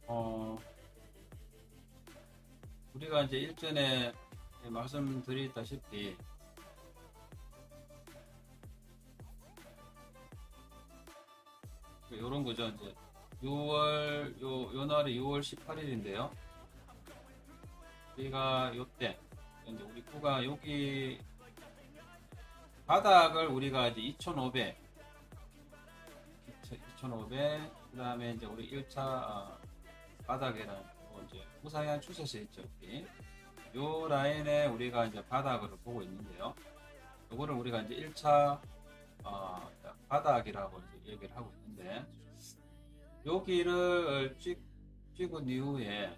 어, 우리가 이제 일전에 말씀드렸다시피 요런 거죠. 이제 6월 요 날이 6월 18일인데요. 우리가 요때 이제 우리 구가 여기 바닥을 우리가 이제 2,500 그 다음에 이제 우리 1차 바닥에는 이제 우상향 추세서 있죠. 요 라인에 우리가 이제 바닥을 보고 있는데요. 요거를 우리가 이제 1차 바닥이라고 이제 얘기를 하고 있는데, 여기를 찍은 이후에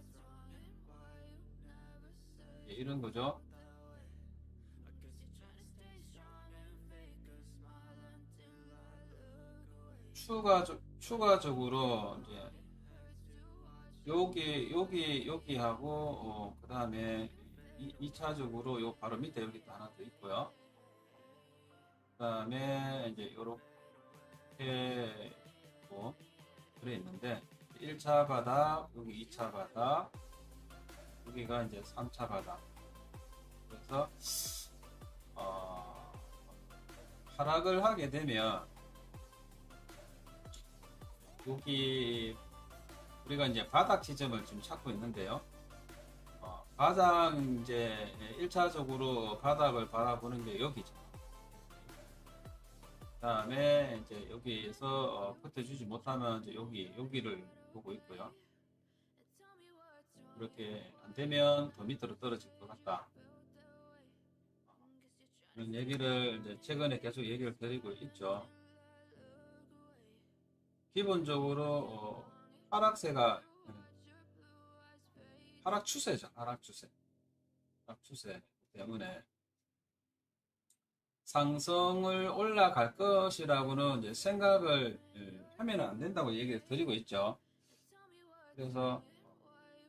이런 거죠. 추가적으로 이제 여기하고 그 다음에 2차적으로 요 바로 밑에 여기 또 하나 더 있고요. 그 다음에 이제 요렇게 들어 있는데 1차 바닥, 여기 2차 바닥, 여기가 이제 3차 바닥. 그래서 하락을 하게 되면 여기 우리가 이제 바닥 지점을 지금 찾고 있는데요. 바닥 이제 1차적으로 바닥을 바라보는 게 여기죠. 그 다음에 이제 여기에서 버텨주지 못하면 이제 여기를 보고 있고요. 이렇게 안 되면 더 밑으로 떨어질 것 같다. 이런 얘기를 이제 최근에 계속 얘기를 드리고 있죠. 기본적으로 하락세가 하락 추세죠. 하락 추세 때문에 상승을 올라갈 것이라고는 이제 생각을 하면 안 된다고 얘기를 드리고 있죠. 그래서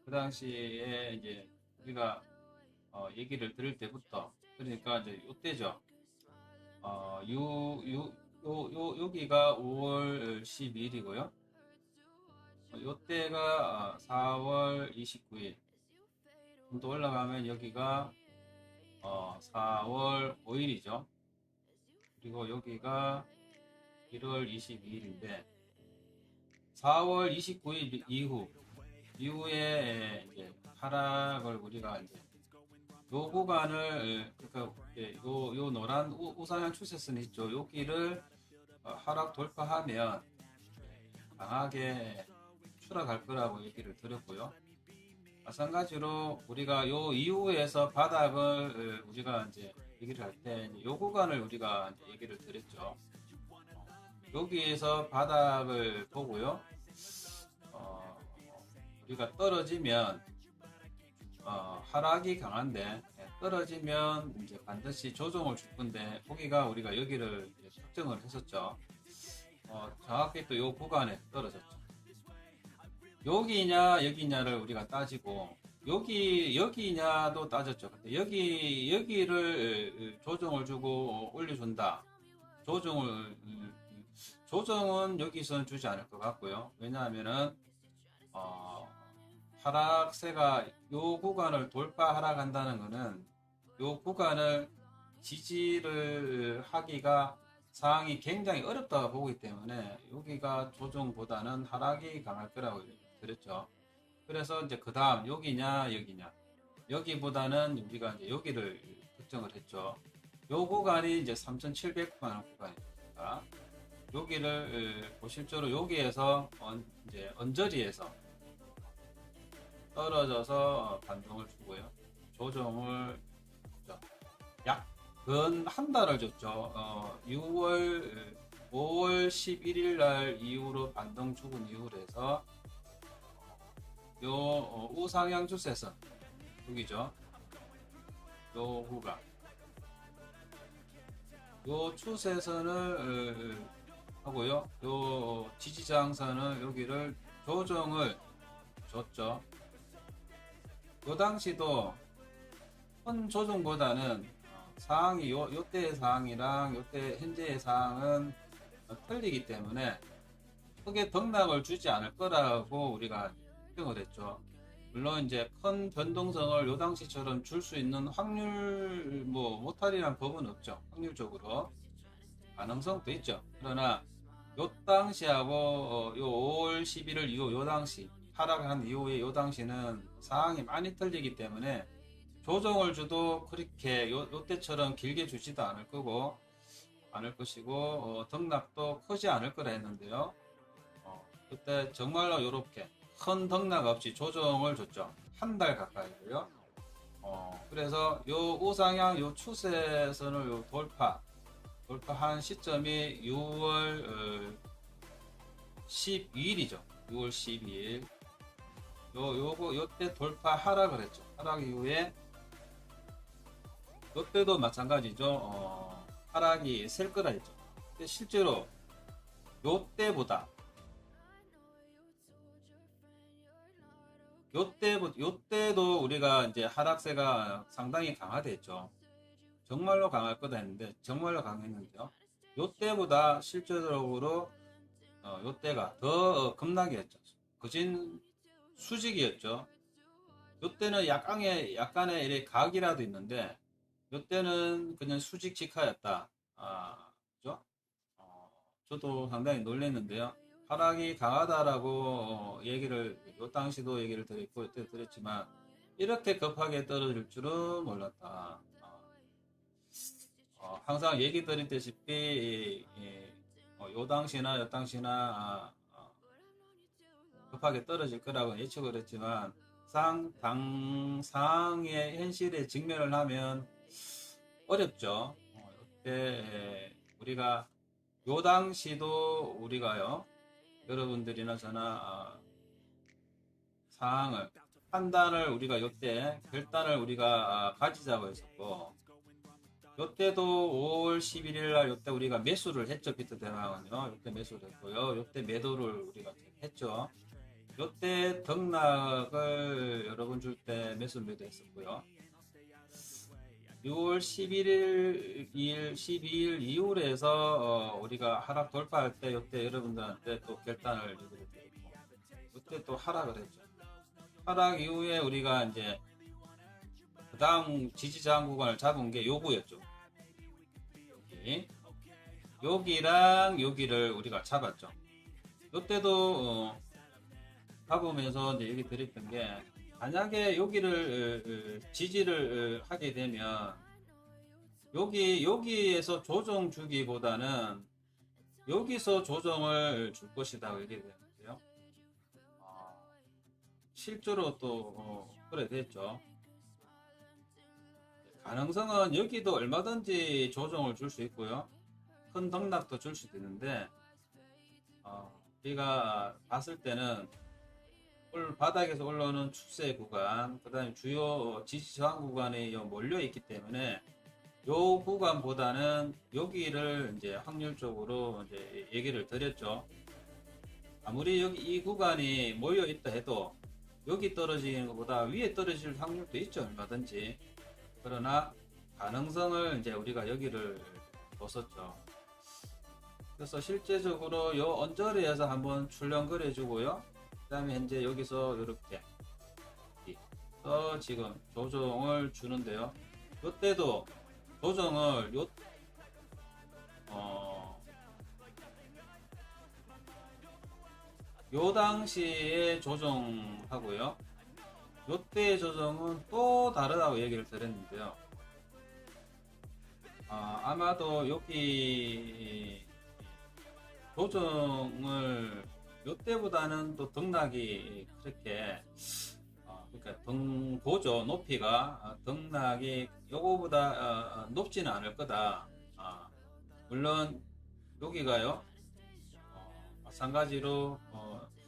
그 당시에 이제 우리가 얘기를 들을 때부터, 그러니까 이제 요때죠. 여기가 5월 12일이고요. 요때가 4월 29일. 좀 더 올라가면 여기가 4월 5일이죠. 그리고 여기가 1월 22일인데 4월 29일 이후에 이제 하락을 우리가 이제 요 구간을, 그러니까 요 노란 우상향 추세선 있죠. 여기를 하락 돌파하면 강하게 추락할 거라고 얘기를 드렸고요. 마찬가지로 우리가 요 이후에서 바닥을 우리가 이제 얘기를 할 때 요 구간을 우리가 이제 얘기를 드렸죠. 여기에서 바닥을 보고요. 우리가 떨어지면 하락이 강한데 떨어지면 이제 반드시 조정을 줄 건데, 거기가 우리가 여기를 특정을 했었죠. 정확히 또 요 구간에 떨어졌죠. 여기냐 여기냐를 우리가 따지고 여기냐도 따졌죠. 근데 여기를 조정을 주고 올려준다. 조정은 여기서는 주지 않을 것 같고요. 왜냐하면은 하락세가 요 구간을 돌파 하락한다는 것은 요 구간을 지지를 하기가 상황이 굉장히 어렵다고 보기 때문에 여기가 조정보다는 하락이 강할 거라고 그랬죠. 그래서 이제 그 다음 여기냐 여기보다는 우리가 이제 여기를 특정을 했죠. 요 구간이 이제 3,700만 구간입니다. 여기를 실제로 여기에서 이제 언저리에서 떨어져서 반등을 주고요. 조정을 약 근 한 달을 줬죠. 5월 11일 날 이후로 반등 죽은 이후로 해서 요 우상향 추세선 여기죠. 요 구간 요 추세선을 하고요. 요 지지장선을 여기를 조정을 줬죠. 요 당시도 큰 조정보다는 상황이 요때의 상황이랑 요때 현재의 상황은 틀리기 때문에 크게 등락을 주지 않을 거라고 우리가 폭등을 했죠. 물론 이제 큰 변동성을 요 당시처럼 줄 수 있는 확률 뭐 못할이란 법은 없죠. 확률적으로 가능성도 있죠. 그러나 요 당시하고 요 5월 11일 이후 요 당시 하락한 이후에 요 당시는 상황이 많이 틀리기 때문에 조정을 줘도 그렇게 요때처럼 길게 주지도 않을 것이고 등락도 크지 않을 거라 했는데요. 그때 정말로 요렇게 큰 등락 없이 조정을 줬죠. 한 달 가까이고요. 그래서 요 우상향 요 추세선을 요 돌파한 시점이 6월 12일이죠. 6월 12일. 요때 돌파 하락을 했죠. 하락 이후에 요때도 마찬가지죠. 하락이 셀 거라 했죠. 근데 실제로 요때도 우리가 이제 하락세가 상당히 강화됐죠. 정말로 강할 거다 했는데 정말로 강했는데요. 요때보다 실질적으로 요때가 더 급락이었죠. 거진 수직이었죠. 요때는 약간의 이렇게 각이라도 있는데 요때는 그냥 수직 직하였다. 그죠? 저도 상당히 놀랐는데요. 하락이 강하다라고 얘기를 요 당시도 얘기를 드렸고 요때 드렸지만 이렇게 급하게 떨어질 줄은 몰랐다. 항상 얘기 드렸다시피 요 당시나 요 당시나 급하게 떨어질 거라고 예측을 했지만 상황의 현실에 직면을 하면 어렵죠. 이때 우리가 요 당시도 우리가요 여러분들이나 저나 상황을 판단을 우리가 요때 결단을 우리가 가지자고 했었고 요때도 5월 11일 날 요때 우리가 매수를 했죠. 비트대망은요. 요때 매수를 했고요. 요때 매도를 우리가 했죠. 요때 등락을 여러분 줄 때 매수 매도했었고요. 6월 11일, 12일 이후에서 우리가 하락 돌파할 때 요때 여러분들한테 또 결단을 드렸고 요때 또 하락을 했죠. 하락 이후에 우리가 이제 그 다음 지지저항 구간을 잡은 게 요구였죠. 여기랑 여기를 우리가 잡았죠. 요때도 가보면서 이제 얘기 드렸던 게 만약에 여기를 지지를 하게 되면 여기에서 조정 주기보다는 여기서 조정을 줄 것이다 얘기되는데요. 실제로 또 그래 됐죠. 가능성은 여기도 얼마든지 조정을 줄 수 있고요. 큰 등락도 줄 수도 있는데 우리가 봤을 때는 바닥에서 올라오는 추세 구간, 그 다음에 주요 지지 저항 구간에 몰려 있기 때문에 요 구간보다는 여기를 이제 확률적으로 이제 얘기를 드렸죠. 아무리 여기 이 구간이 몰려 있다 해도 여기 떨어지는 것보다 위에 떨어질 확률도 있죠. 얼마든지. 그러나 가능성을 이제 우리가 여기를 뒀었죠. 그래서 실제적으로 요 언저리에서 한번 출렁거려 주고요. 그 다음에 현재 여기서 이렇게 지금 조정을 주는데요. 요때도 조정을 요 당시에 조정하고요. 요때 조정은 또 다르다고 얘기를 드렸는데요. 아마도 여기 조정을 요때보다는 또 등락이 그렇게 그러니까 등보조 높이가 등락이 요거보다 높지는 않을 거다. 물론 여기가요 마찬가지로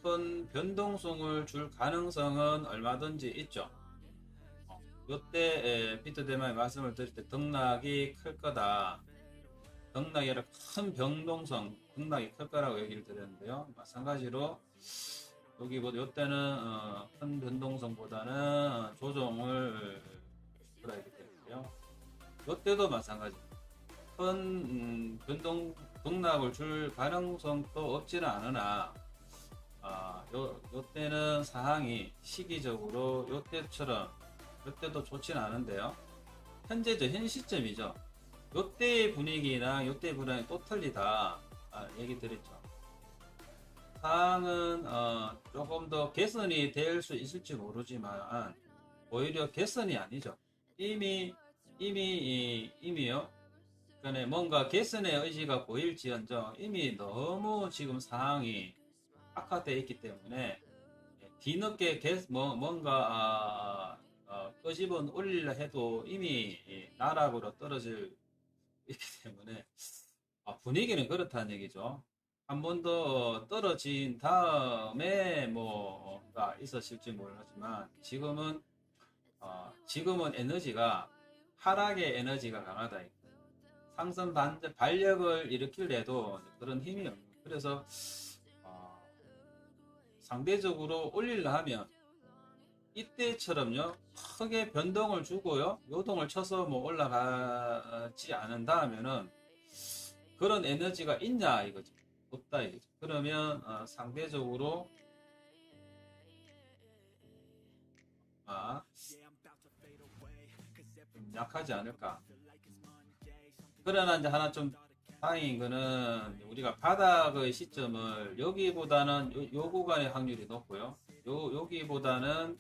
큰 변동성을 줄 가능성은 얼마든지 있죠. 요때 비트대만의 말씀을 드릴 때 등락이 클 거다. 등락이 아니라 큰 변동성, 등락이 클 거라고 얘기를 드렸는데요. 마찬가지로 여기보다 요때는 큰 변동성보다는 조정을 그라 얘기 드렸고요. 요때도 마찬가지. 큰 등락을 줄 가능성도 없지는 않으나 요때는 상황이 시기적으로 요때도 좋진 않은데요. 현 시점이죠. 요때의 분위기랑 요때의 분위기랑 또 틀리다. 얘기 드렸죠. 상황은 조금 더 개선이 될 수 있을지 모르지만 오히려 개선이 아니죠. 이미요. 그러니까 뭔가 개선의 의지가 보일지언정 이미 너무 지금 상황이 악화되어 있기 때문에 뒤늦게 뭔가 끄집어 올리려 해도 이미 나락으로 떨어질 있기 때문에 분위기는 그렇다는 얘기죠. 한 번 더 떨어진 다음에 뭐가 있었을지 모르지만 지금은 에너지가 하락의 에너지가 강하다. 상승 반력을 일으키려도 그런 힘이 없는. 그래서 상대적으로 올리려 하면 이때처럼요 크게 변동을 주고요 요동을 쳐서 뭐 올라가지 않는다 하면은 그런 에너지가 있냐 이거죠. 없다 이거죠. 그러면 상대적으로 좀 약하지 않을까. 그러나 이제 하나 좀 다행인 거는 우리가 바닥의 시점을 여기보다는 요 구간의 확률이 높고요. 여기보다는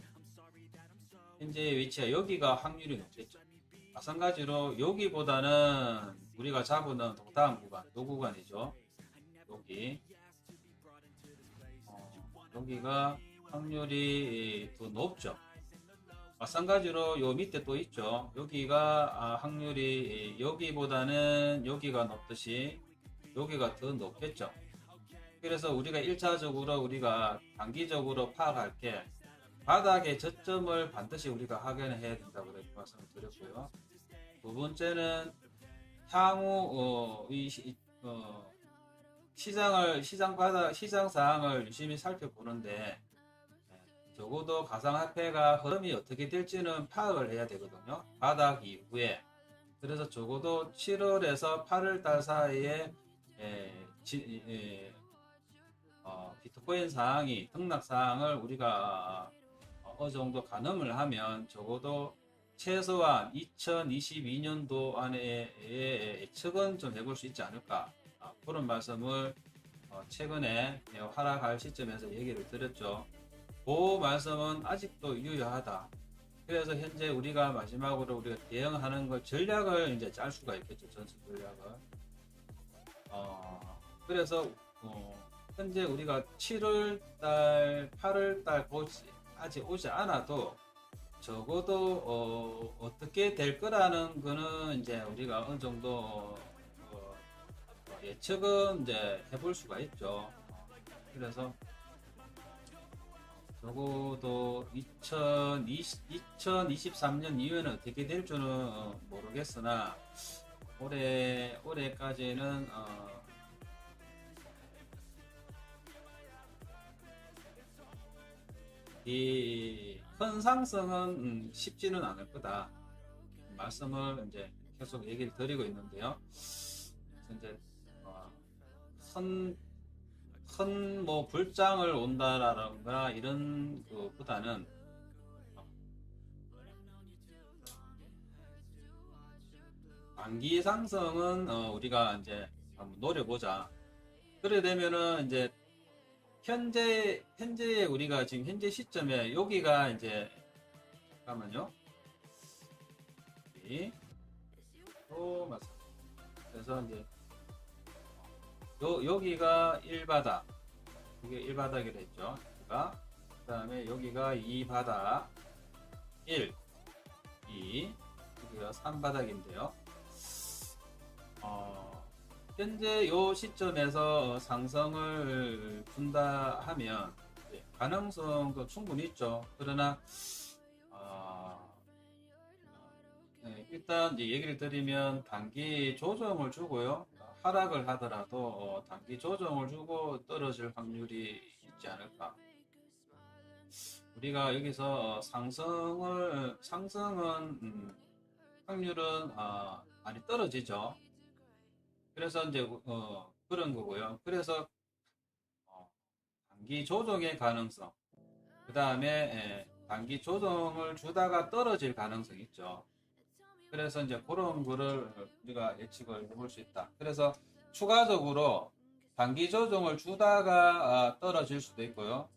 현재의 위치가 여기가 확률이 높겠죠. 마찬가지로 여기보다는 우리가 잡은 다음 구간, 요 구간이죠. 여기가 확률이 더 높죠. 마찬가지로 요 밑에 또 있죠. 여기가 확률이 여기보다는 여기가 높듯이 여기가 더 높겠죠. 그래서 우리가 1차적으로 우리가 단기적으로 파악할 게 바닥의 저점을 반드시 우리가 확인해야 된다고 이렇게 말씀을 드렸고요. 두 번째는 향후 시장 상황을 유심히 살펴보는데 적어도 가상화폐가 흐름이 어떻게 될지는 파악을 해야 되거든요. 바닥 이후에. 그래서 적어도 7월에서 8월 달 사이에 비트코인 상황이 등락 상황을 우리가 어느 정도 가늠을 하면 적어도 최소한 2022년도 안에 예측은 좀 해볼 수 있지 않을까. 그런 말씀을 최근에 하락할 시점에서 얘기를 드렸죠. 그 말씀은 아직도 유효하다. 그래서 현재 우리가 마지막으로 우리가 대응하는 걸 전략을 이제 짤 수가 있겠죠. 전술 전략을. 그래서 현재 우리가 7월달, 8월달 아직 오지 않아도 적어도 어떻게 될 거라는 거는 이제 우리가 어느 정도 예측은 이제 해볼 수가 있죠. 그래서 적어도 2023년 이후에는 어떻게 될 줄은 모르겠으나 올해까지는 이 큰 상승은 쉽지는 않을 거다 말씀을 이제 계속 얘기를 드리고 있는데요. 이제 큰 뭐 불장을 온다라던가 이런 것보다는 단기 상승은 우리가 이제 한번 노려보자. 그래 되면은 이제 현재 우리가 지금 현재 시점에 여기가 이제 잠깐만요. 또 맞아. 그래서 이제 여기가 1바닥, 이게 1바닥이라 했죠. 그 다음에 여기가 2바닥, 1, 2, 여기가 3바닥인데요. 현재 요 시점에서 상승을 준다 하면 가능성도 충분히 있죠. 그러나 일단 이제 얘기를 드리면 단기 조정을 주고요. 하락을 하더라도 단기 조정을 주고 떨어질 확률이 있지 않을까. 우리가 여기서 상승은 확률은 많이 떨어지죠. 그래서 이제 그런 거고요. 그래서 단기 조정의 가능성, 그 다음에 단기 조정을 주다가 떨어질 가능성이 있죠. 그래서 이제 그런 거를 우리가 예측을 해볼 수 있다. 그래서 추가적으로 단기 조정을 주다가 떨어질 수도 있고요.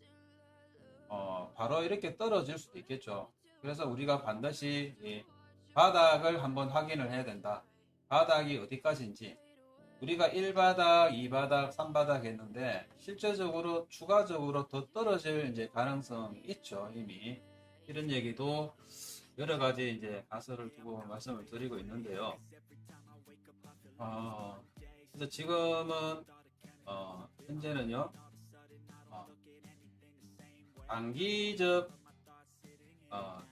바로 이렇게 떨어질 수도 있겠죠. 그래서 우리가 반드시 이 바닥을 한번 확인을 해야 된다. 바닥이 어디까지인지. 우리가 1바닥, 2바닥, 3바닥 했는데 실제적으로 추가적으로 더 떨어질 이제 가능성이 있죠. 이미 이런 얘기도 여러 가지 이제 가설을 두고 말씀을 드리고 있는데요. 그래서 지금은 현재는요, 단기적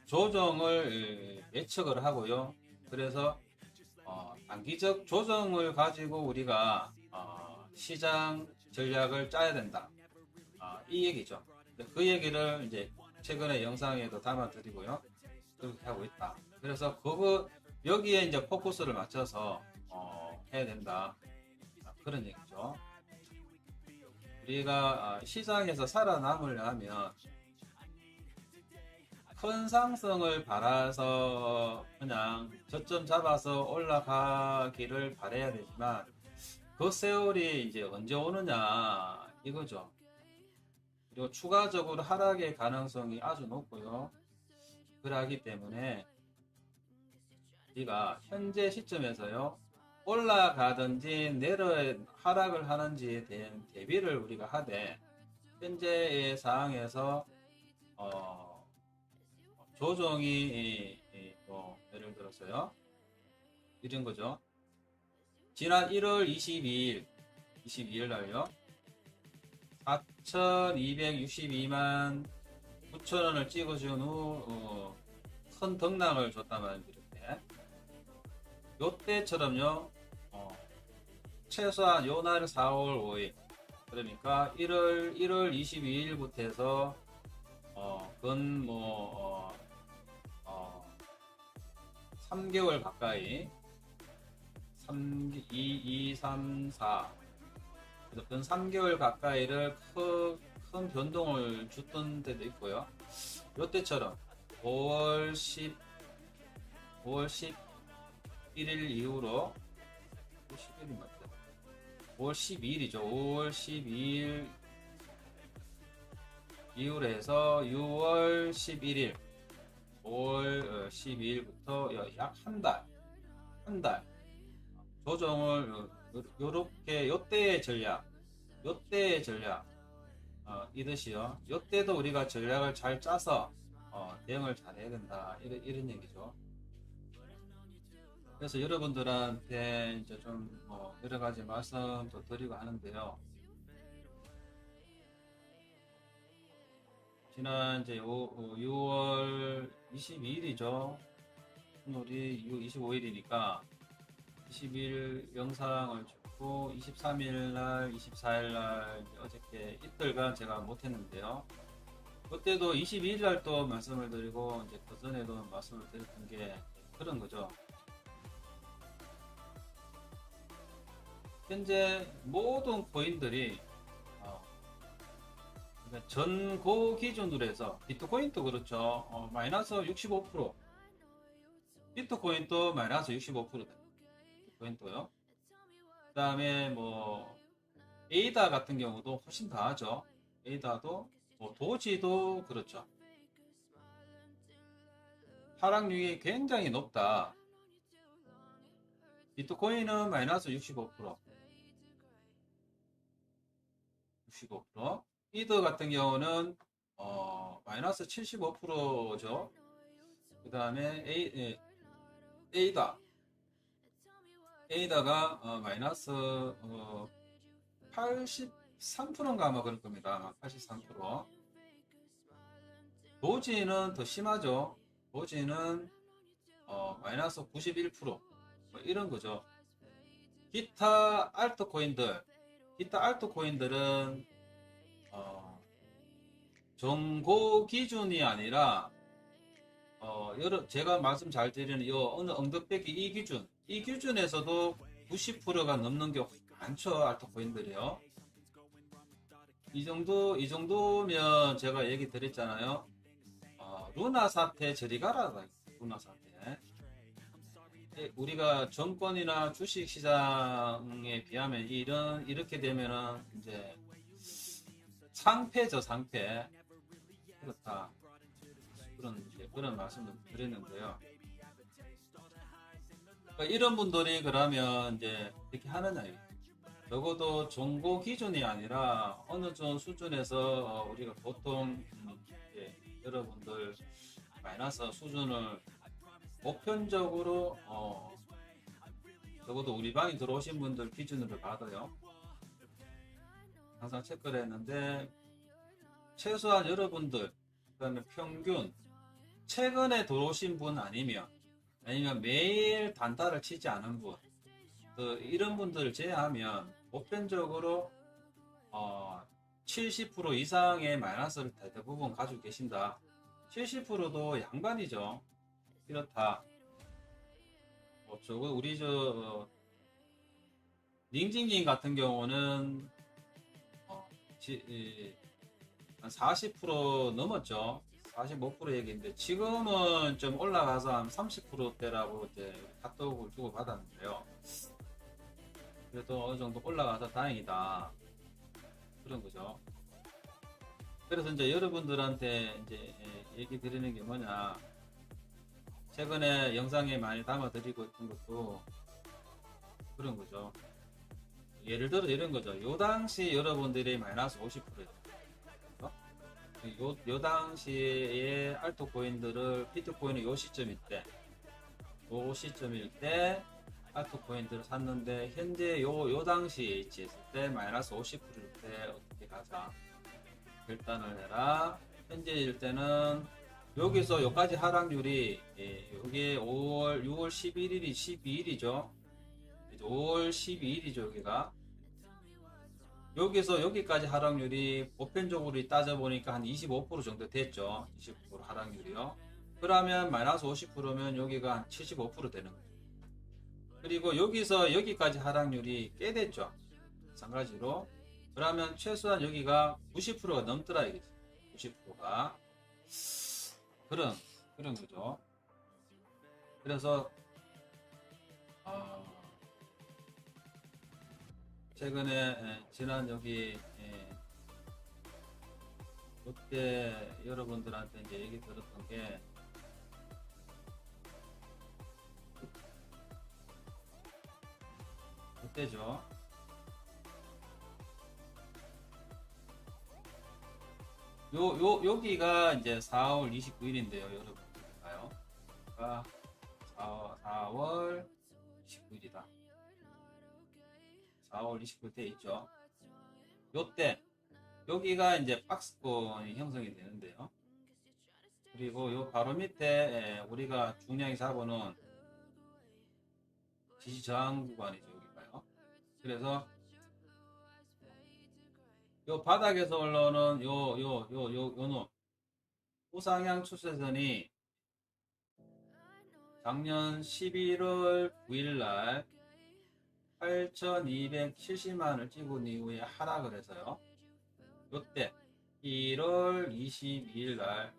조정을 예측을 하고요. 그래서 단기적 조정을 가지고 우리가 시장 전략을 짜야 된다. 이 얘기죠. 그 얘기를 이제 최근에 영상에도 담아 드리고요. 그렇게 하고 있다. 그래서 여기에 이제 포커스를 맞춰서 해야 된다. 그런 얘기죠. 우리가 시장에서 살아남으려면 큰 상승을 바라서 그냥 저점 잡아서 올라가기를 바라야 되지만 그 세월이 이제 언제 오느냐 이거죠. 그리고 추가적으로 하락의 가능성이 아주 높고요. 그러기 때문에 우리가 현재 시점에서요, 올라가든지 하락을 하는지에 대한 대비를 우리가 하되, 현재의 상황에서 조정이 예를 들어서요, 이런 거죠. 지난 1월 22일 날요, 4,262만 9천원을 찍어준 후 큰 등락을 줬단 말입니다. 이렇게. 요때처럼요, 최소한 요날 4월 5일, 그러니까 1월 22일부터 해서 근 3개월 가까이 2, 3, 4 근 3개월 가까이를 큰 변동을 줬던 데도 있고요. 요때처럼 5월 11일 이후로 11일 맞죠? 5월 12일이죠. 5월 12일 이후로 해서 6월 11일 5월 12일부터 약 한 달 조정을 요렇게 요때의 전략 이듯이요. 요때도 우리가 전략을 잘 짜서 대응을 잘 해야 된다. 이런 얘기죠. 그래서 여러분들한테 이제 좀 여러 가지 말씀도 드리고 하는데요. 지난 이제 6월 22일이죠. 오늘이 25일이니까 20일 영상을 찍고 23일날, 24일날 어저께 이틀간 제가 못했는데요. 그때도 22일날 또 말씀을 드리고 이제 그 전에도 말씀을 드렸던 게 그런 거죠. 현재 모든 코인들이 전고 기준으로 해서 비트코인도 그렇죠. 마이너스 65%, 비트코인도 마이너스 65%. 비트코인도요. 그 다음에 에이다 같은 경우도 훨씬 더 하죠. 에이다도 도지도 그렇죠. 하락률이 굉장히 높다. 비트코인은 마이너스 65%, 이더 같은 경우는 마이너스 75%죠. 그 다음에 에이다가 마이너스 83%인가 아마 그럴 겁니다. 83%. 도지는 더 심하죠. 도지는 마이너스 91%, 이런 거죠. 기타 알트코인들은 정고 기준이 아니라 제가 말씀 잘 드리는 어느 엉덩빼기 이 기준에서도 90%가 넘는 게 많죠. 알트코인들이요. 이 정도면 제가 얘기 드렸잖아요. 루나 사태 저리 가라. 루나 사태. 우리가 정권이나 주식 시장에 비하면 이렇게 되면은 이제 상패죠, 상패. 그렇다. 그런 말씀을 드렸는데요. 그러니까 이런 분들이 그러면 이제 이렇게 하느냐. 적어도 정보 기준이 아니라 어느 정도 수준에서 우리가 보통 여러분들 마이너스 수준을 보편적으로 적어도 우리 방에 들어오신 분들 기준으로 봐도요. 항상 체크를 했는데 최소한 여러분들 그다음에 평균 최근에 들어오신 분 아니면 매일 단타를 치지 않은 분 이런 분들을 제외하면 보편적으로 70% 이상의 마이너스를 대부분 가지고 계신다. 70%도 양반이죠. 이렇다. 저거 우리 닝징징 같은 경우는 한 40% 넘었죠. 45% 얘기인데 지금은 좀 올라가서 한 30%대라고 이제 카톡을 주고 받았는데요. 그래도 어느 정도 올라가서 다행이다. 그런 거죠. 그래서 이제 여러분들한테 이제 얘기 드리는 게 뭐냐. 최근에 영상에 많이 담아드리고 있던 것도 그런 거죠. 예를 들어 이런 거죠. 요 당시 여러분들이 마이너스 50%였죠. 요 당시에 알트코인들을 비트코인은 요 시점일 때 알트코인들을 샀는데 현재 요 당시에 있을 때 마이너스 50%일 때 어떻게 가자 결단을 해라. 현재일 때는 여기서 여기까지 하락률이 여기 6월 11일이 12일이죠. 5월 12일이죠. 여기서 여기까지 하락률이 보편적으로 따져보니까 한 25% 정도 됐죠. 25% 하락률이요. 그러면 마이너스 50%면 여기가 한 75% 되는 거죠. 그리고 여기서 여기까지 하락률이 꽤 됐죠. 마찬가지로. 그러면 최소한 여기가 90%가 넘더라 이거지. 90%가. 그런 거죠. 그래서 최근에 지난 여기 그때 여러분들한테 이제 얘기 들었던 게 그때죠. 여기가 이제 4월 29일인데요, 여러분. 볼까요? 4월 29일이다. 4월 29일 때 있죠. 요때 여기가 이제 박스권이 형성이 되는데요. 그리고 요 바로 밑에 우리가 중량이 잡아놓은 지지 저항 구간이죠. 여기가요. 그래서 요 바닥에서 올라오는 요놈 우상향 추세선이 작년 11월 9일날 8,270만을 찍은 이후에 하락을 해서요. 요때 1월 22일날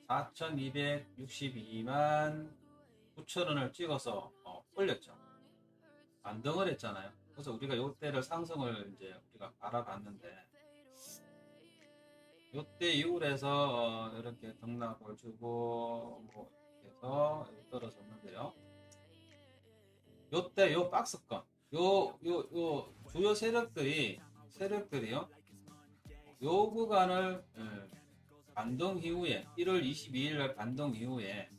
4,262만 9천원을 찍어서 올렸죠. 반등을 했잖아요. 그래서 우리가 요때를 상승을 이제 우리가 바라봤는데 요때 이후에서 이렇게 등락을 주고 뭐 이렇게 해서 떨어졌는데요. 요때 요 박스권 요 주요 세력들이요. 요 구간을 반등 이후에 1월 22일날 반등 이후에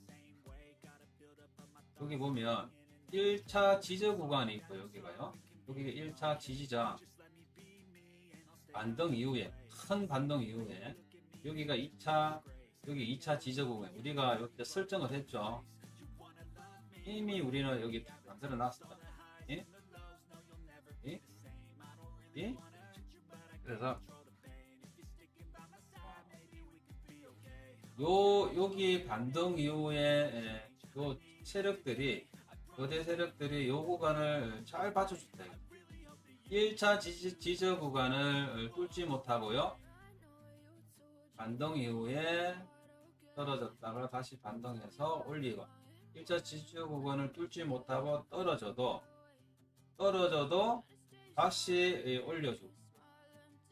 여기 보면 1차 지저 구간이 있고 여기가요. 여기가 1차 지지자 반등 이후에 큰 반등 이후에 여기가 2차 여기 2차 지저 구간 우리가 이때 설정을 했죠. 이미 우리는 여기 만들어 놨었다. 예? 예? 예? 그래서 여기 반등 이후에 요 세력들이 거대 세력들이 요 구간을 잘 받쳐줬다. 1차 지저 구간을 뚫지 못하고요. 반등 이후에 떨어졌다가 다시 반등해서 올리고 1차 지지어 구간을 뚫지 못하고 떨어져도 다시 올려주고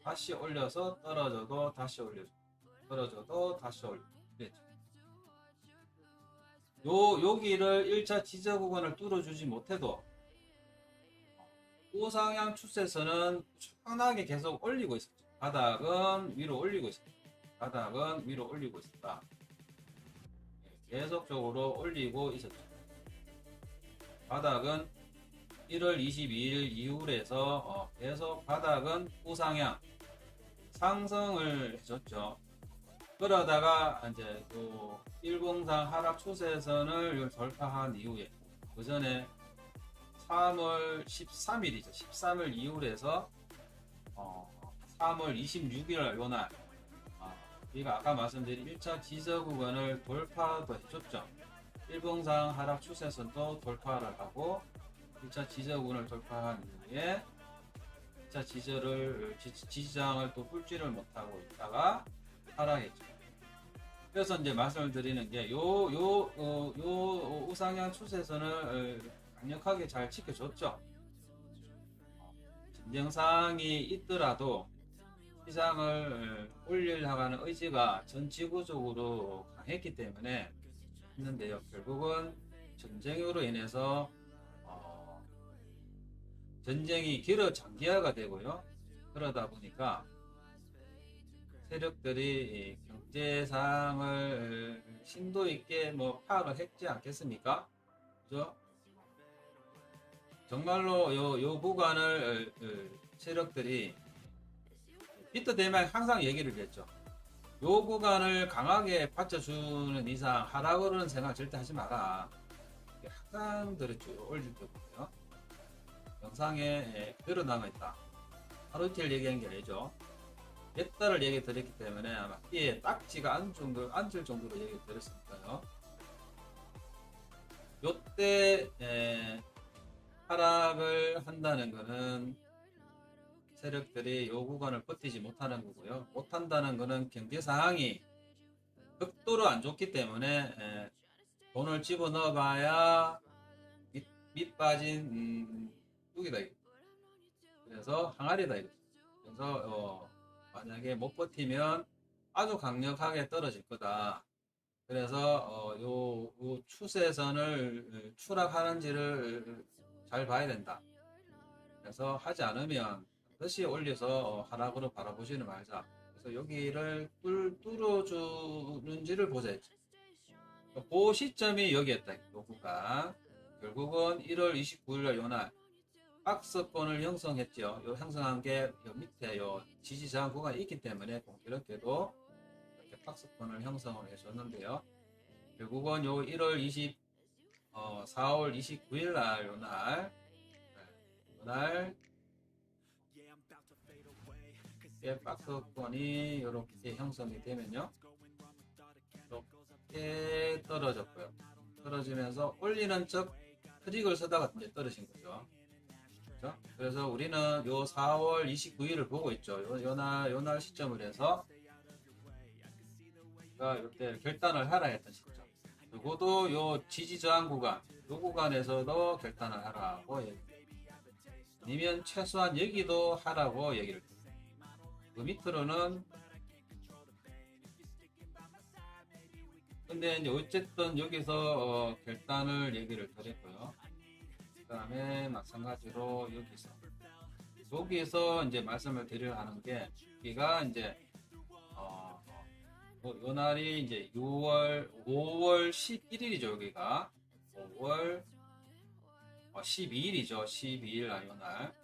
다시 올려서 떨어져도 다시 올려주고 떨어져도 다시 올려주고 그랬죠. 여기를 1차 지지어 구간을 뚫어주지 못해도 우상향 추세선은 꾸준하게 계속 올리고 있었죠. 바닥은 위로 올리고 있었다. 바닥은 위로 올리고 있었다. 계속적으로 올리고 있었죠. 바닥은 1월 22일 이후에서 계속 바닥은 우상향 상승을 해줬죠. 그러다가 이제 또 일봉상 하락 추세선을 돌파한 이후에 그 전에 3월 13일이죠. 13일 이후에서 3월 26일 요날 우리가 아까 말씀드린 1차 지저 구간을 돌파도 해줬죠. 일봉상 하락 추세선도 돌파를 하고 1차 지저 구간을 돌파한 이후에 2차 지지장을 또 뚫지를 못하고 있다가 하락했죠. 그래서 이제 말씀을 드리는 게 우상향 추세선을 강력하게 잘 지켜줬죠. 진정상이 있더라도 시장을 올리려고 하는 의지가 전 지구적으로 강했기 때문에 했는데요. 결국은 전쟁으로 인해서 전쟁이 길어 장기화가 되고요. 그러다 보니까 세력들이 경제상을 심도 있게 파악을 했지 않겠습니까? 그죠? 정말로 요 구간을 세력들이 비트 대만 항상 얘기를 했죠. 요 구간을 강하게 받쳐주는 이상 하락으로는 생각 절대 하지 마라. 항상 들었죠. 올릴 때부터요. 영상에 그대로 남아있다. 하루 이틀 얘기한 게 아니죠. 몇 달을 얘기 드렸기 때문에 아마 귀에 딱지가 앉을 정도로 얘기 드렸으니까요. 요때 하락을 한다는 것은 세력들이 요 구간을 버티지 못하는 거고요. 못한다는 것은 경제 상황이 극도로 안 좋기 때문에 돈을 집어넣어 봐야 밑 빠진 뚝이다. 그래서 항아리다. 그래서 만약에 못 버티면 아주 강력하게 떨어질 거다. 그래서 요 추세선을 추락하는지를 잘 봐야 된다. 그래서 하지 않으면 다시 올려서 하락으로 바라보지는 말자. 그래서 여기를 뚫어주는지를 보자 했죠. 그 시점이 여기였다. 요구가 결국은 1월 29일날 요날 박스권을 형성했죠. 요 형성한 게 요 밑에 요 지지저항 구간이 있기 때문에 공교롭게도 이렇게 박스권을 형성을 해줬는데요. 결국은 요 4월 29일 날 요날 박스권이 이렇게 형성이 되면요. 이렇게 떨어졌고요. 떨어지면서 올리는 척 트릭을 쓰다가 이제 떨어진 거죠. 그렇죠? 그래서 우리는 요 4월 29일을 보고 있죠. 요날 시점을 해서 이때 결단을 하라 했던 시점. 그리고도 요 지지저항 구간, 요 구간에서도 결단을 하라고 아니면 최소한 여기도 하라고 얘기를 드립니다. 그 밑으로는 근데 이제 어쨌든 여기서 결단을 얘기를 드렸고요. 그 다음에 마찬가지로 여기서 이제 말씀을 드리려 하는 게 여기가 이제 요 날이 이제 5월 11일이죠. 여기가 5월 12일이죠. 12일 날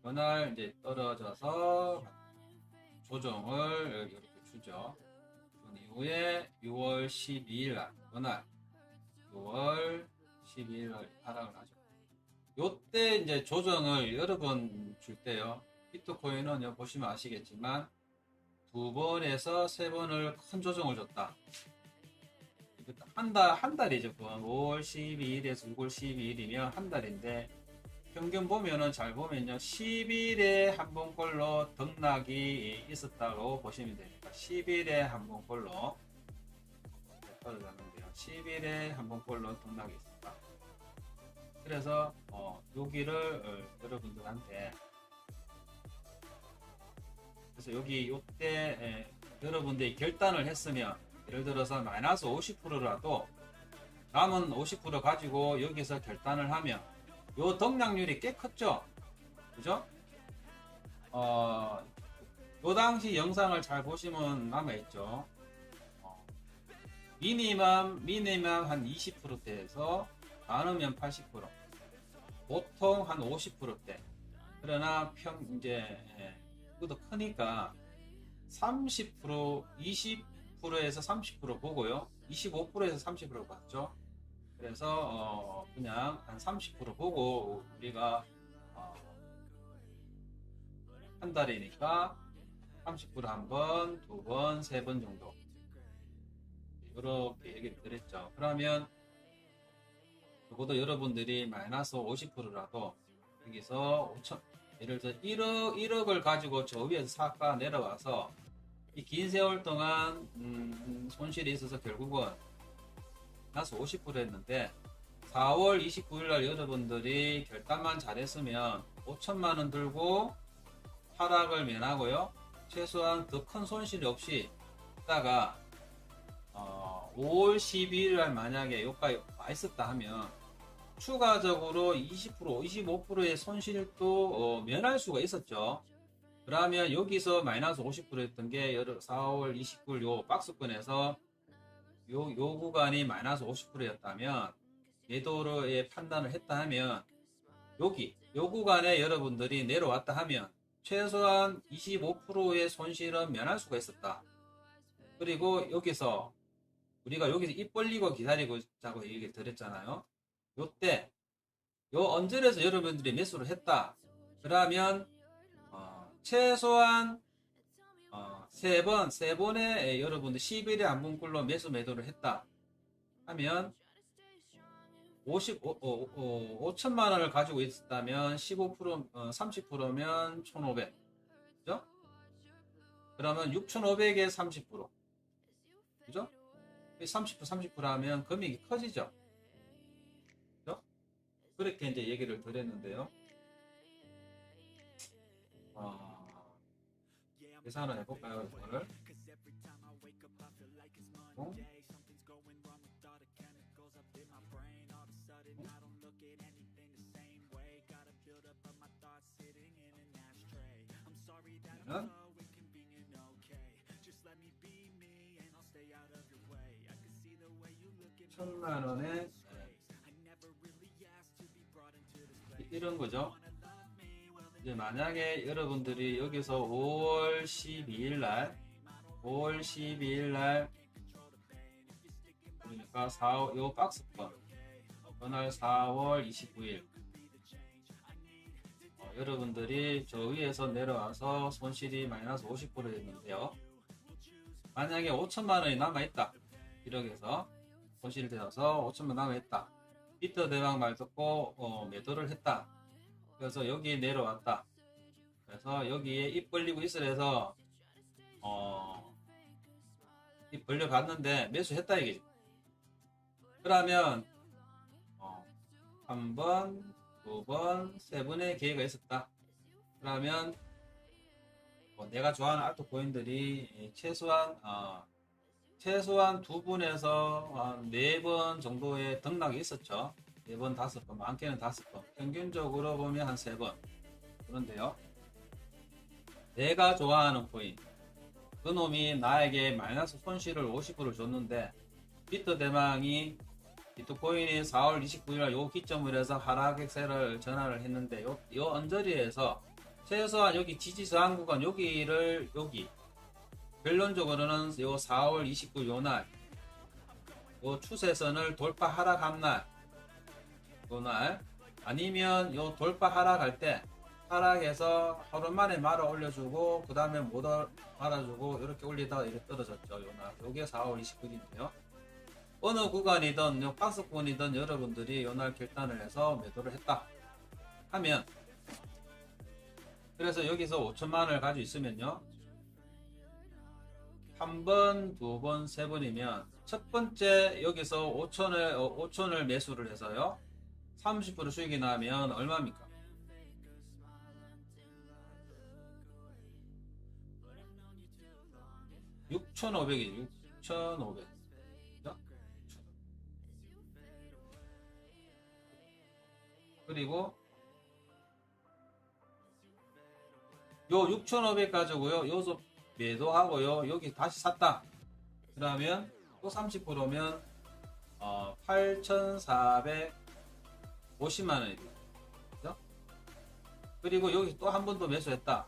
요날 이제 떨어져서 조정을 이렇게 주죠. 그 이후에 6월 12일 날 요날 6월 12일 날 하락을 하죠. 요때 이제 조정을 여러 번 줄 때요. 비트코인은 보시면 아시겠지만 2번에서 3번을 큰 조정을 줬다. 한 달이죠. 5월 12일에서 6월 12일이면 한 달인데 평균 보면은 잘 보면요 10일에 한 번꼴로 등락이 있었다고 보시면 됩니다. 10일에 한 번꼴로 떨어졌는데요. 10일에 한 번꼴로 등락이 있었다. 그래서 여기를 여러분들한테 그래서 여기 요때 여러분들이 결단을 했으면 예를 들어서 마이너스 50%라도 남은 50% 가지고 여기서 결단을 하면 요 등락률이 꽤 컸죠. 그죠? 요 당시 영상을 잘 보시면 남아있죠. 미니멈 한 20%대에서 많으면 80%, 보통 한 50%대. 그러나 이제 그것도 크니까 30%, 20%에서 30% 보고요. 25%에서 30% 봤죠. 그래서 그냥 한 30% 보고 우리가 한 달이니까 30% 한 번, 두 번, 세 번 정도 이렇게 얘기를 드렸죠. 그러면 적어도 여러분들이 마이너스 50%라도 여기서 5천, 예를 들어 1억을 가지고 저 위에서 사가 내려와서 이 긴 세월 동안 손실이 있어서 결국은 마이너스 50% 했는데 4월 29일 날 여러분들이 결단만 잘했으면 5천만 원 들고 하락을 면하고요. 최소한 더 큰 손실이 없이 있다가 5월 12일 날 만약에 여기까지 와 있었다 하면 추가적으로 20%, 25%의 손실도 면할 수가 있었죠. 그러면 여기서 마이너스 50% 했던 게 4월 29일 요 박스권에서 요 구간이 마이너스 50%였다면 매도로의 판단을 했다 하면 요 구간에 여러분들이 내려왔다 하면 최소한 25%의 손실은 면할 수가 있었다. 그리고 여기서 우리가 여기서 입 벌리고 기다리고 자고 얘기를 드렸잖아요. 요때 요 언저리에서 여러분들이 매수를 했다. 그러면 최소한 세 번에 여러분들 10일에 한 번꼴로 매도를 했다 하면 5천만 원을 가지고 있었다면 15% 30%면 1,500. 그죠? 그러면 6,500에 30%. 그죠? 30% 하면 금액이 커지죠. 그죠? 그렇게 이제 얘기를 드렸는데요. 계산을 해볼까요, 이거를? 그러면 1,000만 원에 이런 거죠. 이제 만약에 여러분들이 여기서 5월 12일 날 그러니까 요 박스권 그날 4월 29일 여러분들이 저 위에서 내려와서 손실이 마이너스 50%였는데요. 만약에 5천만 원이 남아있다. 1억에서 손실이 되어서 5천만 남아있다. 비터 대박 말 듣고 매도를 했다. 그래서 여기 내려왔다. 그래서 여기에 입 벌리고 있으래서 입 벌려봤는데 매수했다 이게. 그러면 한 번, 두 번, 세 번의 기회가 있었다. 그러면 내가 좋아하는 알트코인들이 최소한 두 분에서 네 번 정도의 등락이 있었죠. 4번, 5번, 많게는 5번. 평균적으로 보면 한 3번. 그런데요. 내가 좋아하는 코인. 그놈이 나에게 마이너스 손실을 50%를 줬는데, 비트대망이 비트코인이 4월 29일 요 기점을 해서 하락세를 전환을 했는데, 요 언저리에서 최소한 여기 지지저항 구간, 여기, 결론적으로는 요 4월 29일 요 날, 요 추세선을 돌파 하락한 날, 아니면 요 돌파 하락할 때 하락해서 하루 만에 말아 올려주고 그 다음에 못 말아주고 이렇게 올리다가 이렇게 떨어졌죠. 요게 4월 29일인데요. 어느 구간이든 요 박스권이든 여러분들이 요날 결단을 해서 매도를 했다. 하면, 그래서 여기서 5천만 원을 가지고 있으면요, 한 번, 두 번, 세 번이면 첫 번째 여기서 5천을 매수를 해서요, 30% 수익이 나면 얼마입니까? 6,500이 6,500. 그리고 요 6,500 가지고요, 요소 매도하고요, 여기 다시 샀다. 그러면 또 30%면 8,450만 원이 돼요. 그죠? 그리고 여기 또 한 번 더 매수했다.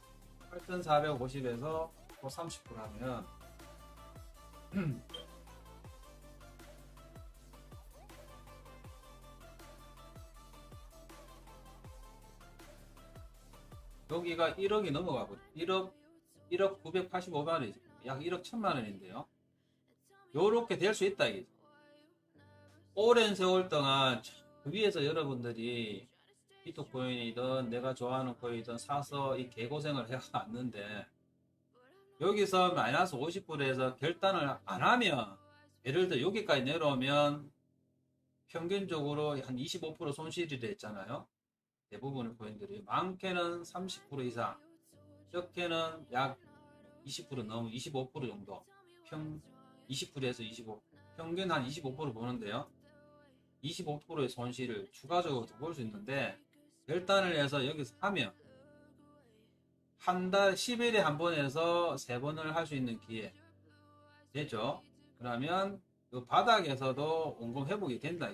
8,450에서 또 30% 하면 여기가 1억이 넘어가고 1억 985만 원이죠. 약 1억 1천만 원인데요. 요렇게 될 수 있다 이게. 오랜 세월 동안 그 위에서 여러분들이 비트코인이든 내가 좋아하는 코인이든 사서 이 개고생을 해왔는데, 여기서 마이너스 50%에서 결단을 안 하면, 예를 들어 여기까지 내려오면 평균적으로 한 25% 손실이 됐잖아요. 대부분의 코인들이 많게는 30% 이상, 적게는 약 20% 넘은 25% 정도, 20%에서 25, 평균 한 25% 보는데요. 25%의 손실을 추가적으로 볼 수 있는데, 결단을 해서 여기서 하면 한 달 10일에 한 번에서 3번을 할 수 있는 기회 되죠. 그러면 그 바닥에서도 원금 회복이 된다.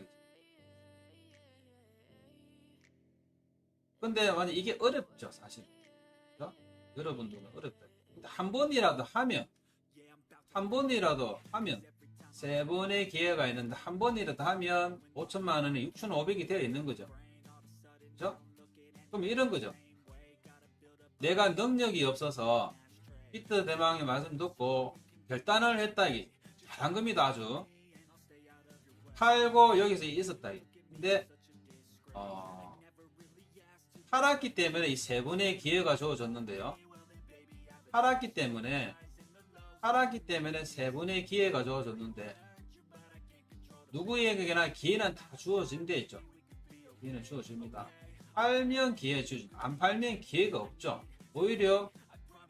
근데 만약 이게 어렵죠, 사실. 그렇죠? 여러분들은 어렵다. 근데 한 번이라도 하면, 세 번의 기회가 있는데 한 번이라도 하면 5천만 원에 6,500이 되어 있는 거죠. 그죠? 그럼 이런 거죠. 내가 능력이 없어서 비트 대망의 말씀 듣고 결단을 했다. 이게 잘한 겁니다. 아주 팔고 여기서 있었다. 근데 팔았기 때문에 이 세 번의 기회가 주어졌는데요. 팔았기 때문에 세 번의 기회가 주어졌는데, 누구에게나 기회는 다 주어진대 있죠. 기회는 주어집니다. 팔면 기회 주죠. 안 팔면 기회가 없죠. 오히려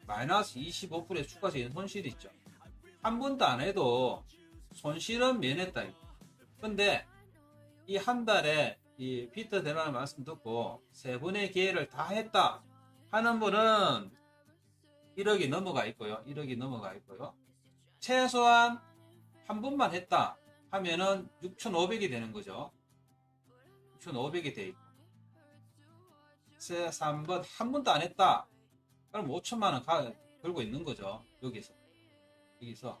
마이너스 25%의 추가적인 손실이 있죠. 한 번도 안 해도 손실은 면했다. 근데 이 한 달에 이 피터 대만의 말씀 듣고 세 번의 기회를 다 했다 하는 분은 1억이 넘어가 있고요. 최소한 한 번만 했다 하면은 6,500이 되는 거죠. 6,500이 돼 있고, 3번 한 번도 안 했다. 그럼 5천만 원 걸고 있는 거죠. 여기서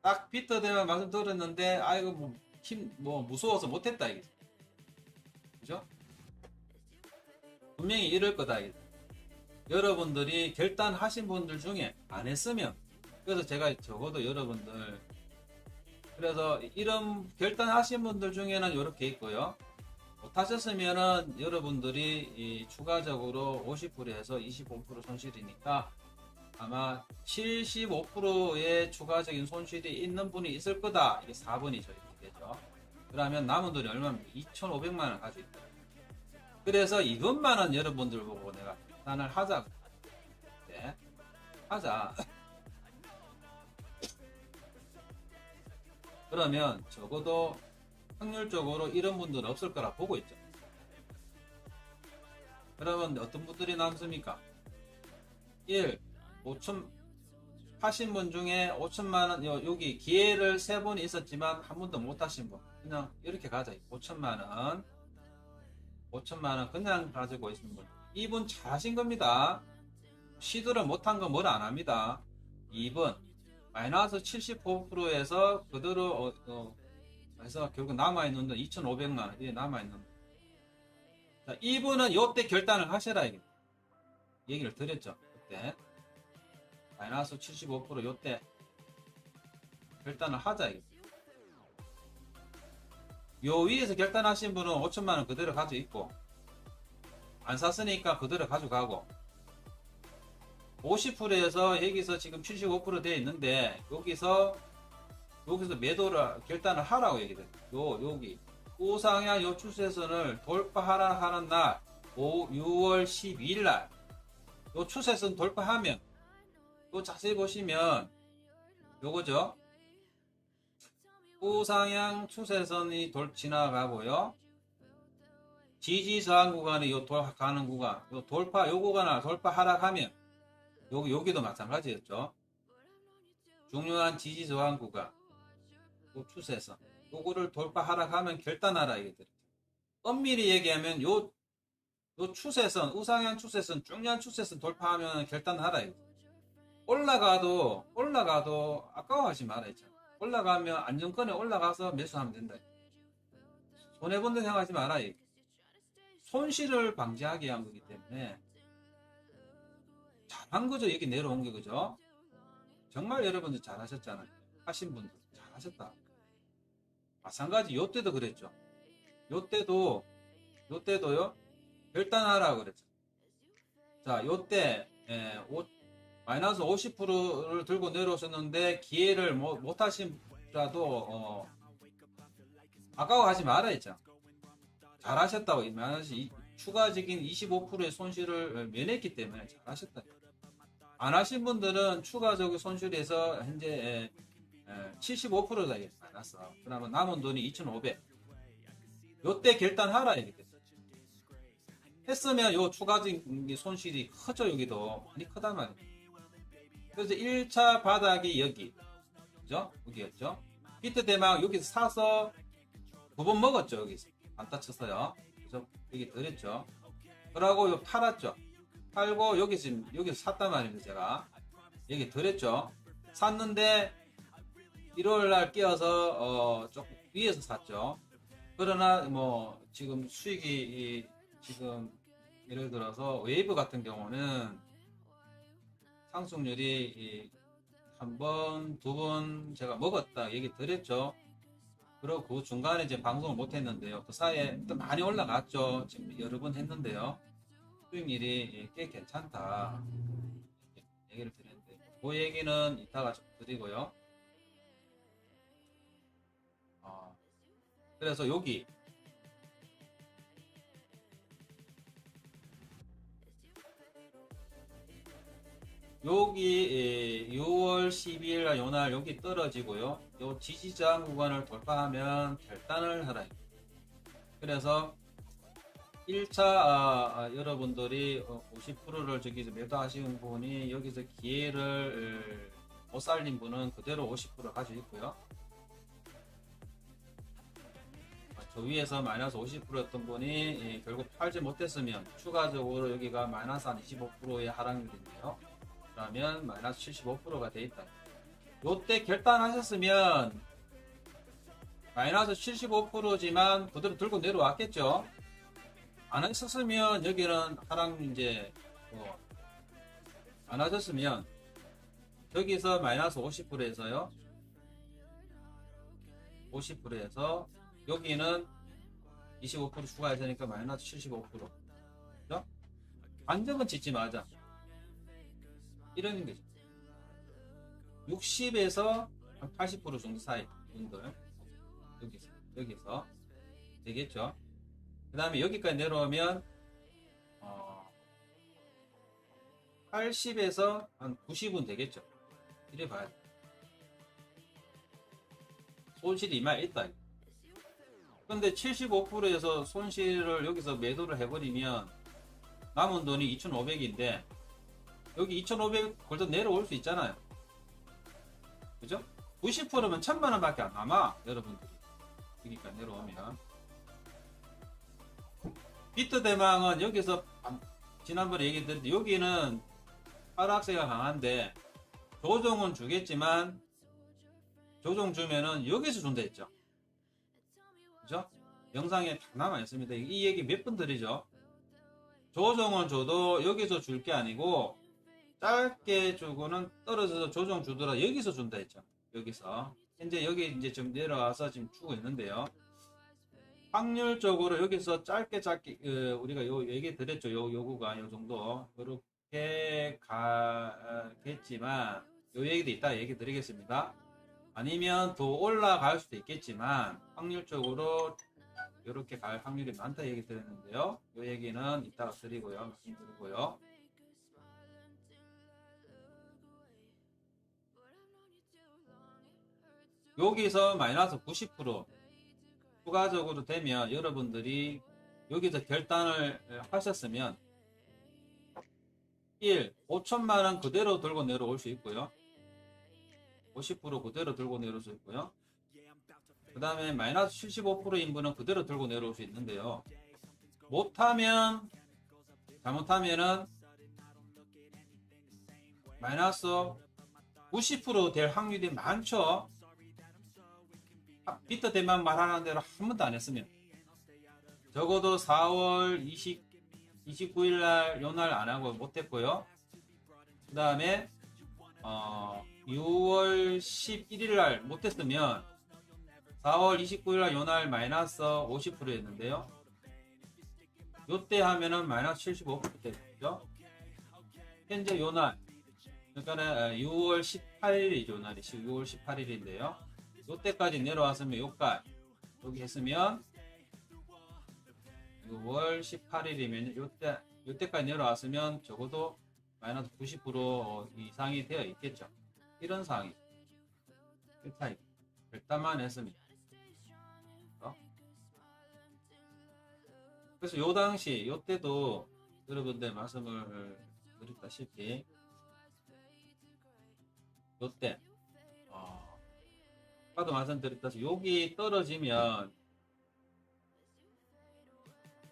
딱 비트 대만 말씀 들었는데, 아이고 무서워서 못했다 이게. 그죠? 분명히 이럴 거다 이게. 여러분들이 결단하신 분들 중에 안 했으면, 그래서 제가 적어도 여러분들, 그래서 이런 결단하신 분들 중에는 이렇게 있고요. 못하셨으면은 여러분들이 추가적으로 50%에서 25% 손실이니까 아마 75%의 추가적인 손실이 있는 분이 있을 거다. 이게 4번이죠. 이렇게 되죠. 그러면 남은 돈이 얼마입니까? 2,500만 원 가지고 있다. 그래서 이것만은 여러분들 보고 내가 결단을 하자. 네. 하자. 그러면 적어도 확률적으로 이런 분들은 없을 거라 보고 있죠. 그러면 어떤 분들이 남습니까? 1. 5천 하신 분 중에 5천만 원, 여기 기회를 3번 있었지만 한 번도 못 하신 분, 그냥 이렇게 가자. 5천만 원 그냥 가지고 있는 분, 이분 잘하신 겁니다. 시도를 못한 건 뭘 안 합니다. 2번 마이너스 75%에서 그대로 해서 결국 남아있는 돈 2,500만 원 이게 남아있는 돈. 자, 이분은 요때 결단을 하셔라 이게 얘기를 드렸죠. 그때 마이너스 75% 요때 결단을 하자 이게. 요 위에서 결단하신 분은 5천만 원 그대로 가지고 있고, 안 샀으니까 그대로 가져가고 50%에서 여기서 지금 75% 되어 있는데 여기서 매도를 결단을 하라고 얘기돼. 여기 우상향 요 추세선을 돌파하라 하는 날 6월 12일 날 요 추세선 돌파하면 또 자세히 보시면 요거죠. 우상향 추세선이 지나가고요. 지지 저항 구간이 요 가는 구간, 요 구간을 돌파 하락하면 여기도 마찬가지였죠. 중요한 지지 저항 구간, 요 추세선, 요거를 돌파 하락하면 결단하라 이게 들었죠. 엄밀히 얘기하면 요 추세선, 우상향 추세선, 중요한 추세선 돌파하면 결단하라 이거. 올라가도 아까워하지 마라 했잖아. 올라가면 안정권에 올라가서 매수하면 된다. 손해본다 생각하지 마라 이거. 손실을 방지하기 위한 거기 때문에 잘한 거죠. 여기 내려온 게 그죠? 정말 여러분들 잘하셨잖아요. 하신 분들 잘하셨다. 마찬가지 요때도 그랬죠. 요때도요 결단하라고 그랬죠. 자, 요때 마이너스 50%를 들고 내려오셨는데 기회를 못 하신라도 아까워하지 말아 했죠. 잘하셨다고. 마이너스 추가적인 25%의 손실을 면했기 때문에 잘하셨다. 안 하신 분들은 추가적인 손실에서 현재 75%다 마이너스. 그러면 남은 돈이 2,500. 요때 결단하라 이렇게 됐어요. 했으면 요 추가적인 손실이 크죠. 여기도 많이 크단 말이에요. 그래서 1차 바닥이 여기, 그죠? 여기였죠. 비트 대망 여기서 사서 9번 먹었죠. 여기서 안 다쳤어요. 그죠? 여기 들었죠. 그러고 요 팔았죠. 팔고 여기서 샀단 말입니다. 제가 여기 들었죠. 샀는데 1월날 끼어서 조금 위에서 샀죠. 그러나 뭐 지금 수익이 지금 예를 들어서 웨이브 같은 경우는 상승률이 한 번, 두 번 제가 먹었다 얘기 드렸죠. 그리고 그 중간에 이제 방송을 못 했는데요. 그 사이에 또 많이 올라갔죠. 지금 여러 번 했는데요. 수익률이 꽤 괜찮다 얘기를 드렸는데 그 얘기는 이따가 좀 드리고요. 그래서 여기 여기 6월 12일 날 요날 여기 떨어지고요. 요 지지저항 구간을 돌파하면 결단을 하라. 그래서 1차 여러분들이 50%를 저기서 매도하시는 분이 여기서 기회를 못 살린 분은 그대로 50% 가지고 있고요. 저 위에서 마이너스 50%였던 분이 결국 팔지 못했으면 추가적으로 여기가 마이너스 한 25%의 하락률인데요. 그러면 마이너스 75%가 돼 있다. 요때 결단하셨으면 마이너스 75%지만 그대로 들고 내려왔겠죠. 안 하셨으면 여기는 하락 이제 안 하셨으면 여기서 마이너스 50%에서요. 50%에서 여기는 25% 추가했으니까 마이너스 75%. 그죠? 안정은 짓지 마자. 이런 거죠. 60에서 한 80% 정도 사이 분들 여기서 되겠죠. 그 다음에 여기까지 내려오면 80에서 한 90은 되겠죠. 이래 봐야 돼. 손실이 이만 있다. 근데 75%에서 손실을 여기서 매도를 해버리면 남은 돈이 2,500인데 여기 2,500 걸터 내려올 수 있잖아요. 그죠? 90%면 1,000만원 밖에 안 남아. 여러분들이 여기까지 내려오면 비트 대망은 여기서 지난번에 얘기 드렸는데 여기는 하락세가 강한데 조정은 주겠지만 조정 주면은 여기서 준다 했죠. 그죠? 영상에 다 남아 있습니다. 이 얘기 몇 번 드리죠. 조정은 줘도 여기서 줄 게 아니고 짧게 주고는 떨어져서 조정 주더라 여기서 준다 했죠. 여기서 현재 여기 이제 좀 내려와서 지금 주고 있는데요. 확률적으로 여기서 짧게 우리가 요 얘기 드렸죠. 요 구간 요 정도 이렇게 가겠지만 요 얘기도 이따 얘기 드리겠습니다. 아니면 더 올라갈 수도 있겠지만 확률적으로 이렇게 갈 확률이 많다 얘기 드렸는데요. 요 얘기는 이따가 드리고요. 말씀드리고요. 여기서 마이너스 90% 추가적으로 되면 여러분들이 여기서 결단을 하셨으면 5천만 원 그대로 들고 내려올 수 있고요. 50% 그대로 들고 내려올 수 있고요. 그 다음에 마이너스 75% 인분은 그대로 들고 내려올 수 있는데요. 잘못하면은 마이너스 90%될 확률이 많죠. 비트 대만 말하는 대로 한 번도 안 했으면 적어도 4월 29일 날 요날 안 하고 못 했고요. 그 다음에 6월 11일 날 못 했으면 4월 29일 날 요날 마이너스 50%였는데요. 요때 하면은 마이너스 75% 됐죠. 현재 요날 그러니까 6월 18일이죠. 요날이 6월 18일인데요. 요때까지 내려왔으면 요까지 여기 했으면 6월 18일이면 요때까지 내려왔으면 적어도 마이너스 90% 이상이 되어 있겠죠. 이런 상황이 결단만 했습니다. 그래서 요 당시 요때도 여러분들 말씀을 드렸다시피 요때 아까도 말씀드렸다시피 여기 떨어지면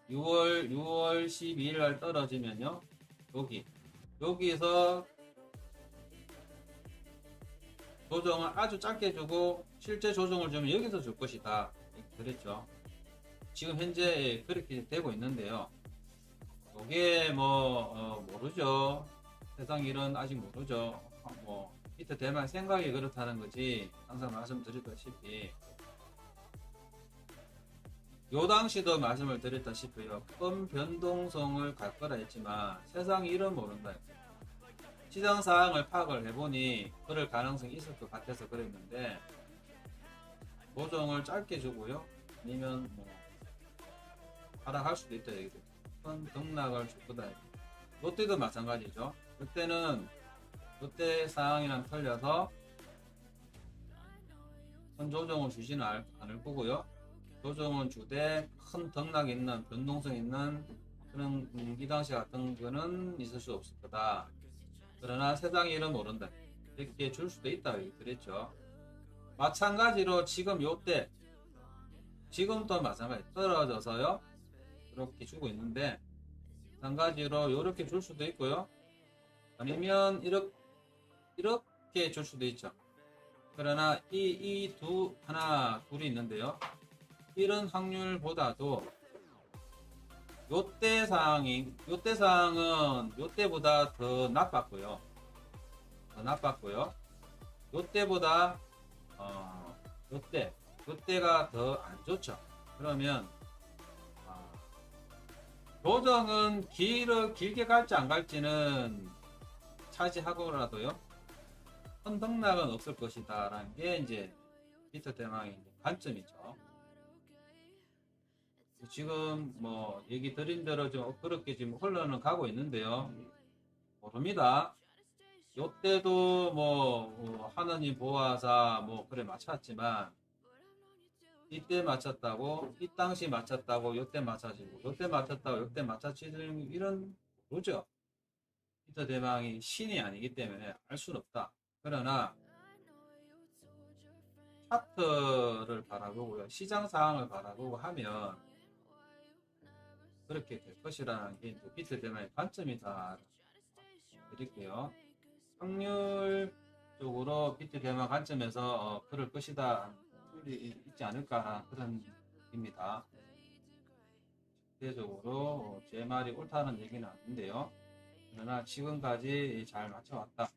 6월 12일 날 떨어지면요 여기서 조정을 아주 짧게 주고 실제 조정을 주면 여기서 줄 것이다 그랬죠. 지금 현재 그렇게 되고 있는데요. 이게 모르죠. 세상 일은 아직 모르죠. 밑에 대만 생각이 그렇다는 거지. 항상 말씀드렸다시피 요 당시도 말씀을 드렸다시피요. 큰 변동성을 갈 거라 했지만 세상 일은 모른다. 시장 상황을 파악을 해보니 그럴 가능성이 있을 것 같아서 그랬는데 조정을 짧게 주고요. 아니면 하락할 수도 있다. 큰 등락을 줄 거다. 롯데도 마찬가지죠. 롯데 상황이랑 틀려서 큰 조정을 주지는 않을 거고요. 조정은 주되 큰 등락 있는 변동성 있는 그런 이당시 같은 거는 있을 수 없을 거다. 그러나 세상 일은 모른다. 이렇게 줄 수도 있다. 그랬죠. 마찬가지로 지금 요때 지금도 마찬가지 떨어져서요. 이렇게 주고 있는데 마찬가지로 이렇게 줄 수도 있고요. 아니면 이렇게 줄 수도 있죠. 그러나 하나 둘이 있는데요. 이런 확률보다도 요때 상황은 요때보다 더 나빴고요. 요때보다 요때가 더 안 좋죠. 그러면 조정은 길게 갈지 안 갈지는 차지하고라도요. 큰 등락은 없을 것이다 라는 게 이제 비트 대망의 관점이죠. 지금 얘기 드린 대로 좀 그렇게 지금 흘러는 가고 있는데요. 모릅니다. 요때도 하느님 보아사 그래 맞췄지만 이때 맞췄다고 이 당시 맞췄다고 요때 맞춰지고 요때 맞췄다고 요때 맞춰지는 이런 모르죠. 비트 대망이 신이 아니기 때문에 알 수는 없다. 그러나 차트를 바라보고요. 시장 상황을 바라보고 하면 그렇게 될 것이라는 게 비트 대망의 관점이다. 드릴게요. 확률적으로 비트 대망 관점에서 그럴 것이다. 있지 않을까 그런 입니다. 대적으로 제 말이 옳다는 얘기는 아닌데요. 그러나 지금까지 잘 맞춰왔다.